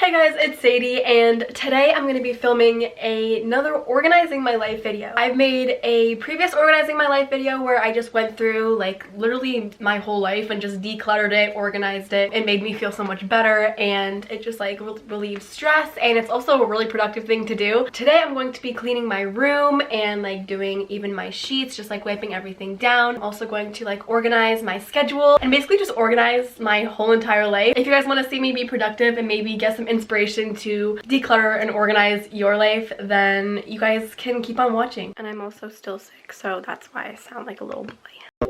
Hey guys, it's Sadie, and today I'm going to be filming another organizing my life video. I've made a previous organizing my life video where I just went through like literally my whole life and just decluttered it, organized it. It made me feel so much better, and it just like relieves stress, and it's also a really productive thing to do. Today I'm going to be cleaning my room and like doing even my sheets, just like wiping everything down. I'm also going to like organize my schedule and basically just organize my whole entire life. If you guys want to see me be productive and maybe get some inspiration to declutter and organize your life, then you guys can keep on watching. And I'm also still sick, so that's why I sound like a little boy.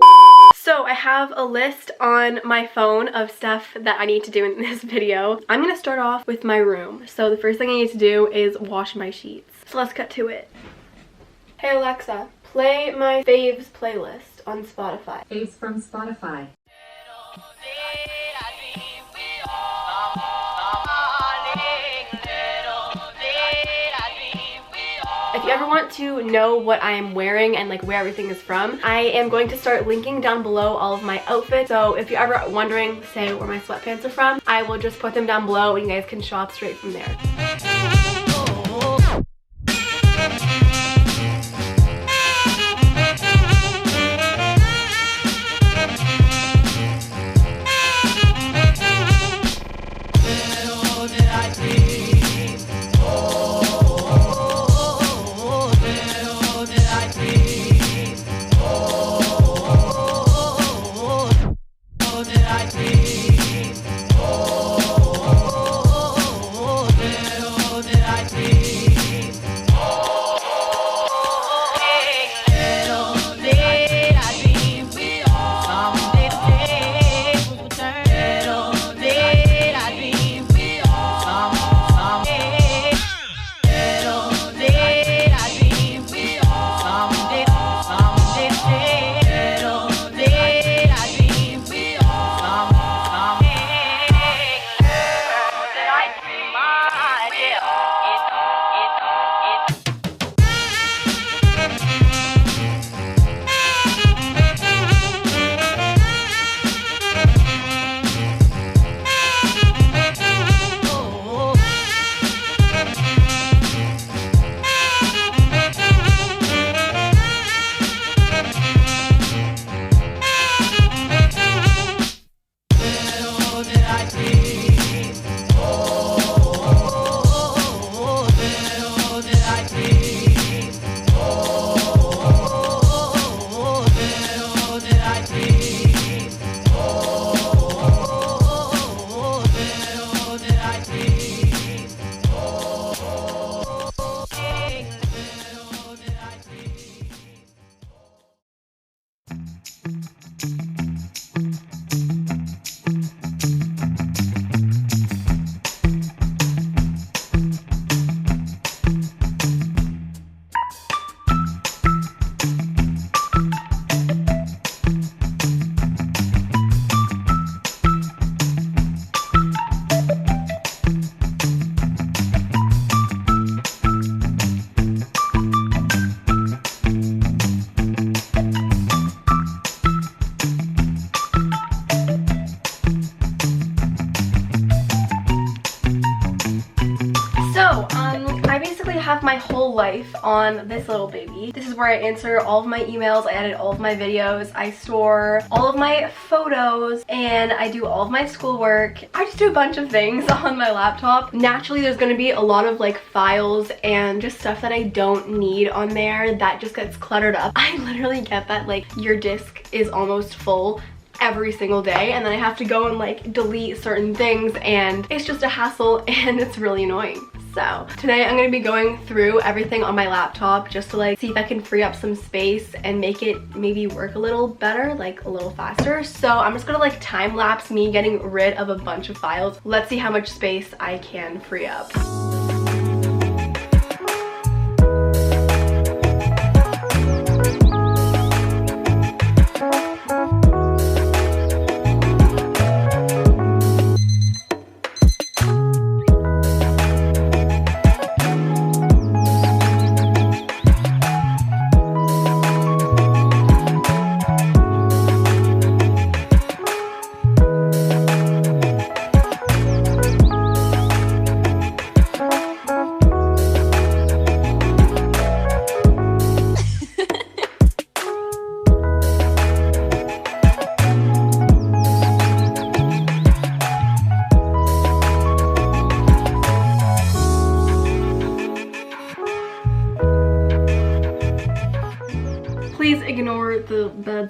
So I have a list on my phone of stuff that I need to do in this video. I'm gonna start off with my room. So the first thing I need to do is wash my sheets. So let's cut to it. Hey Alexa, play my faves playlist on Spotify. Faves from Spotify. If you ever want to know what I am wearing and like where everything is from, I am going to start linking down below all of my outfits. So if you're ever wondering, say, where my sweatpants are from, I will just put them down below and you guys can shop straight from there. Have my whole life on this little baby. This is where I answer all of my emails, I edit all of my videos, I store all of my photos, and I do all of my schoolwork. I just do a bunch of things on my laptop. Naturally, there's going to be a lot of like files and just stuff that I don't need on there that just gets cluttered up. I literally get that like your disk is almost full every single day, and then I have to go and like delete certain things, and it's just a hassle and it's really annoying. So today I'm going to be going through everything on my laptop just to like see if I can free up some space and make it maybe work a little better, like a little faster. So I'm just gonna like time lapse me getting rid of a bunch of files. Let's see how much space I can free up.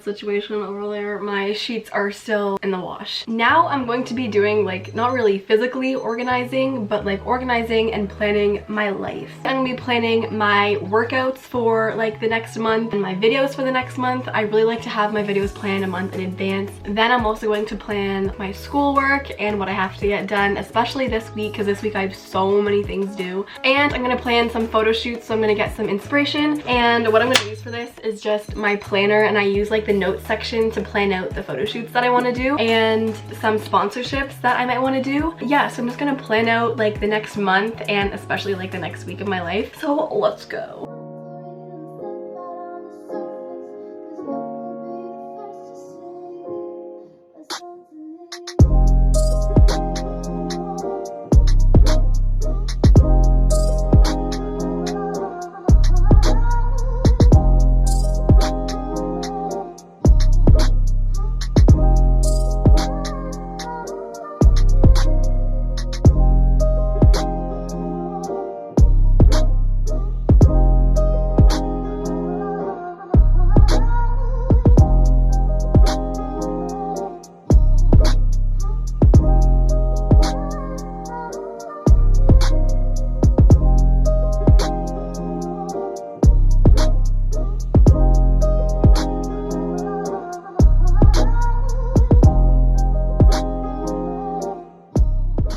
situation over there. My sheets are still in the wash. Now I'm going to be doing like, not really physically organizing, but like organizing and planning my life. I'm gonna be planning my workouts for like the next month and my videos for the next month. I really like to have my videos planned a month in advance. Then I'm also going to plan my schoolwork and what I have to get done, especially this week, because this week I have so many things due. And I'm gonna plan some photo shoots, so I'm gonna get some inspiration. And what I'm gonna use for this is just my planner, and I use like the notes section to plan out the photo shoots that I want to do and some sponsorships that I might want to do. Yeah, so I'm just gonna plan out like the next month and especially like the next week of my life. So let's go.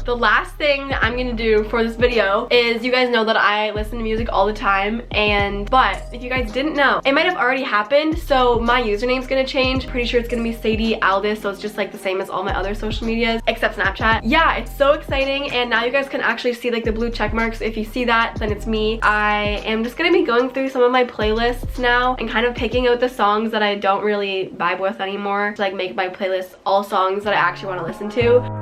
The last thing I'm gonna do for this video is, you guys know that I listen to music all the time, but if you guys didn't know, it might have already happened, so my username's gonna change. Pretty sure it's gonna be Sadie Aldis, so it's just like the same as all my other social medias except Snapchat. Yeah, it's so exciting, and now you guys can actually see like the blue check marks. If you see that, then it's me. I am just gonna be going through some of my playlists now and kind of picking out the songs that I don't really vibe with anymore to like make my playlist all songs that I actually want to listen to.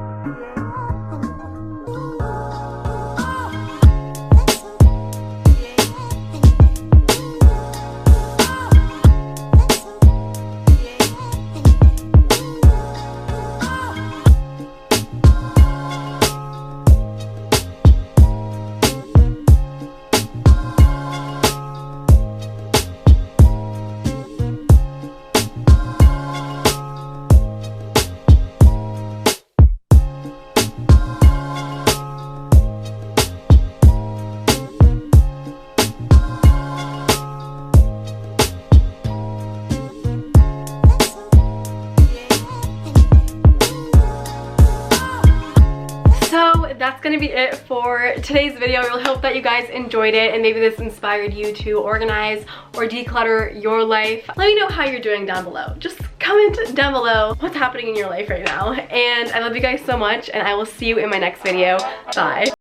That's gonna be it for today's video. I really hope that you guys enjoyed it and maybe this inspired you to organize or declutter your life. Let me know how you're doing down below. Just comment down below what's happening in your life right now. And I love you guys so much, and I will see you in my next video. Bye.